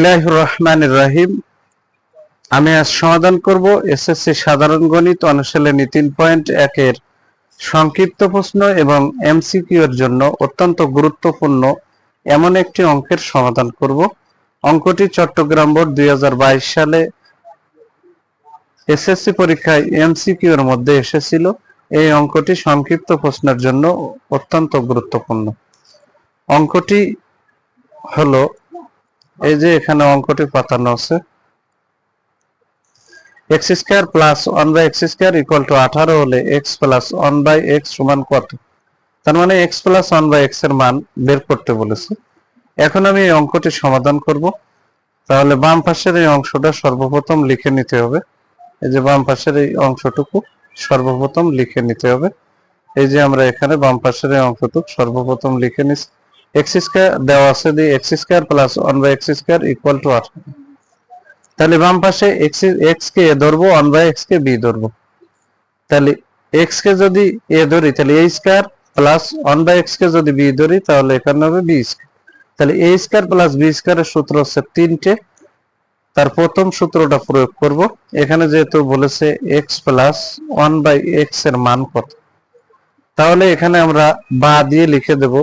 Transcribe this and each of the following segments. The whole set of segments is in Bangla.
বিসমিল্লাহির রহমানির রহিম। আমি আজ সমাধান করব এসএসসি সাধারণ গণিত অনুশীলনী 3.1 এর সংক্ষিপ্ত প্রশ্ন এবং এমসিকিউ এর জন্য অত্যন্ত গুরুত্বপূর্ণ এমন একটি অঙ্কের সমাধান করব। অঙ্কটি চট্টগ্রাম বোর্ড 2022 সালে এসএসসি পরীক্ষায় এমসিকিউ এর মধ্যে এসেছিল। এই অঙ্কটি সংক্ষিপ্ত প্রশ্নের জন্য অত্যন্ত গুরুত্বপূর্ণ। অঙ্কটি হলো, এই যে এখানে অঙ্কটি পাতানো আছে, x square plus 1/x square equal to 18 হলে x প্লাস 1/x সমান কত? তার মানে x প্লাস 1/x এর মান বের করতে বলেছে। এখন আমি এই অঙ্কটি সমাধান করব। তাহলে বাম পাশের এই অংশটা সর্বপ্রথম লিখে নিতে হবে। এই যে বাম পাশের এই অংশটুকু সর্বপ্রথম লিখে নিতে হবে। এই যে আমরা এখানে বাম পাশের এই অংশটুকু সর্বপ্রথম লিখে নিচ্ছি। x স্কয়ার দেওয়া আছে, দিয়ে x square plus 1/x square equal to 18। তাহলে বাম পাশে x কে a ধরবো, 1/x কে b ধরবো। তাহলে x কে যদি a ধরি তাহলে a স্কয়ার প্লাস 1/x কে যদি b ধরি তাহলে এখানে হবে b স্কয়ার। তাহলে a স্কয়ার প্লাস b স্কয়ারের সূত্র হচ্ছে 3টে। তার প্রথম সূত্রটা প্রয়োগ করব। এখানে যেহেতু বলেছে x প্লাস 1/x এর মান কত, তাহলে এখানে আমরা বা দিয়ে লিখে দেব।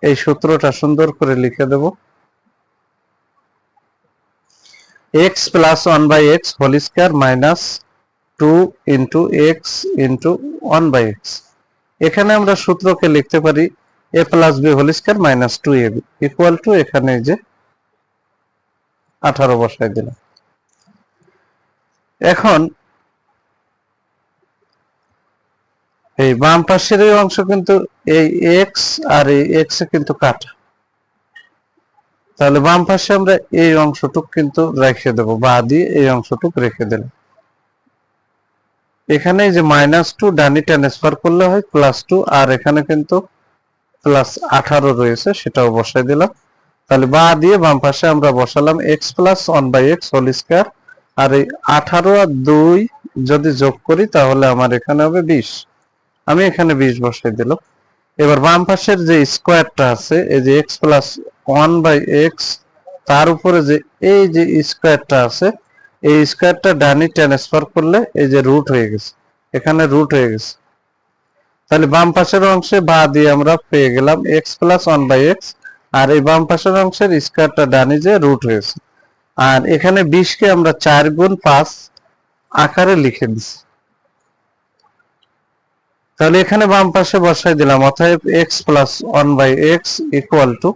এই সূত্রটা সুন্দর করে লিখে দেব, x plus 1/x whole square minus 2 into x into 1/x। এখানে আমরা সূত্রকে লিখতে পারি a plus b whole square minus 2ab equal to, এখানে যে 18 বসাই দিলাম। এখন এই বাম পাশের এই অংশ কিন্তু এই x আর এই x এ কিন্তু কাটা, তাহলে বাম পাশে আমরা এই অংশটুক কিন্তু রেখে দেব, বা দিয়ে এই অংশটুক রেখে দিলাম। এখানে যে -2 ডানি ট্রান্সফার করলে হয় +2, আর এখানে কিন্তু প্লাস 18 রয়েছে, সেটাও বসাই দিলাম। তাহলে বা দিয়ে বাম পাশে আমরা বসালাম x plus 1/x whole square, আর এই 18 আর 2 যদি যোগ করি তাহলে আমার এখানে হবে 20। আমি এখানে 20 বসাই দিলাম। এবার বাম পাশের যে স্কয়ারটা আছে, এই যে x প্লাস 1/x, তার উপরে যে এই যে স্কয়ারটা আছে, এই স্কয়ারটা ডানি ট্রান্সফার করলে এই যে রুট হয়ে গেছে, এখানে রুট হয়ে গেছে। তাহলে বাম পাশের অংশে বা দিয়ে আমরা পেয়ে গেলাম x প্লাস 1/x, আর এই বাম পাশের অংশের স্কয়ারটা ডানি যে রুট হয়েছে। আর এখানে 20 কে আমরা 4 গুণ 5 আকারে লিখে দিচ্ছি। তাহলে এখানে বাম পাশে বসাই দিলাম, অতএব x plus 1/x equal to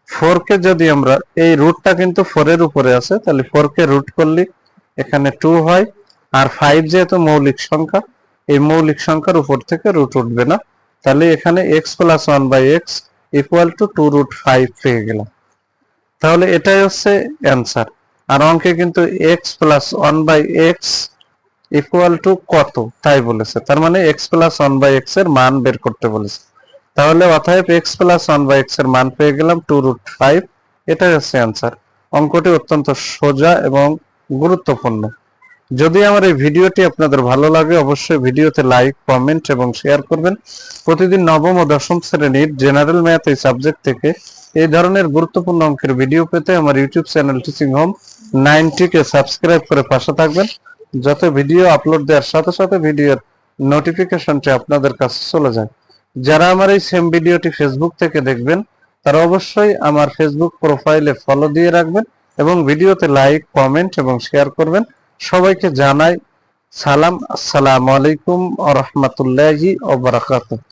4 কে যদি আমরা, এই রুটটা কিন্তু 4 এর উপরে আছে, তাহলে 4 কে রুট করলে এখানে 2 হয়। আর 5 যেহেতু মৌলিক সংখ্যা, এই মৌলিক সংখ্যার উপর থেকে রুট উঠবে না, তাহলে এখানে x plus 1/x equal to 2√5 পেয়ে গেলাম। তাহলে এটাই হচ্ছে অ্যান্সার। আর অঙ্কে কিন্তু x plus 1/x equal to কত তাই বলেছে, তার মানে x প্লাস 1/x এর মান বের করতে বলেছে। তাহলে অতএব x প্লাস 1/x এর মান পেয়ে গেলাম 2√5। এটাই হচ্ছে অ্যান্সার। অঙ্কটি অত্যন্ত সোজা এবং গুরুত্বপূর্ণ। যদি আমার এই ভিডিওটি আপনাদের ভালো লাগে, অবশ্যই ভিডিওতে লাইক, কমেন্ট এবং শেয়ার করবেন। প্রতিদিন নবম ও দশম শ্রেণীর জেনারেল ম্যাথ এই সাবজেক্ট থেকে এই ধরনের গুরুত্বপূর্ণ অঙ্কের ভিডিও পেতে আমার ইউটিউব চ্যানেল টিচিং হোম 90 কে সাবস্ক্রাইব করে পাশে থাকবেন। যত ভিডিও আপলোড দেওয়ার সাথে সাথে ভিডিওর নোটিফিকেশনটি আপনাদের কাছে চলে যায়। যারা আমার এই সেম ভিডিওটি ফেসবুক থেকে দেখবেন, তারা অবশ্যই আমার ফেসবুক প্রোফাইলে ফলো দিয়ে রাখবেন এবং ভিডিওতে লাইক, কমেন্ট এবং শেয়ার করবেন। সবাইকে জানাই সালাম, আসসালামু আলাইকুম ওয়া রাহমাতুল্লাহি ওয়া বারাকাতুহু।